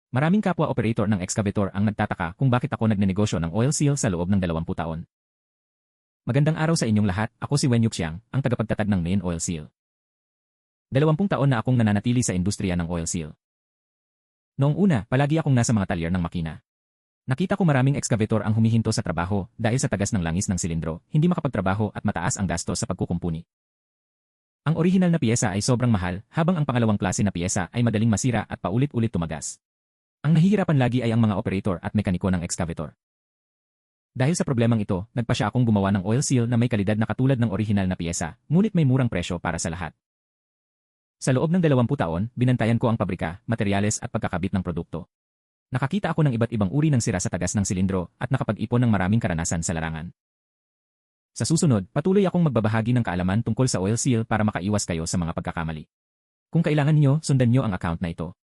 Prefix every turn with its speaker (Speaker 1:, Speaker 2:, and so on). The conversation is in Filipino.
Speaker 1: Maraming kapwa operator ng excavator ang nagtataka kung bakit ako nagnenegosyo ng oil seal sa loob ng 20 taon. Magandang araw sa inyong lahat, ako si Wen Yuxiang, ang tagapagtatag ng Main Oil Seal. 20 taon na akong nananatili sa industriya ng oil seal. Noong una, palagi akong nasa mga talyer ng makina. Nakita ko maraming excavator ang humihinto sa trabaho dahil sa tagas ng langis ng silindro, hindi makapagtrabaho at mataas ang gasto sa pagkukumpuni. Ang orihinal na piyesa ay sobrang mahal, habang ang pangalawang klase na piyesa ay madaling masira at paulit-ulit tumagas. Ang nahihirapan lagi ay ang mga operator at mekaniko ng excavator. Dahil sa problemang ito, nagpa siya akong gumawa ng oil seal na may kalidad na katulad ng orihinal na piyesa, ngunit may murang presyo para sa lahat. Sa loob ng 20 taon, binantayan ko ang pabrika, materyales at pagkakabit ng produkto. Nakakita ako ng iba't ibang uri ng sira sa tagas ng silindro at nakapag-ipon ng maraming karanasan sa larangan. Sa susunod, patuloy akong magbabahagi ng kaalaman tungkol sa oil seal para makaiwas kayo sa mga pagkakamali. Kung kailangan niyo, sundan niyo ang account na ito.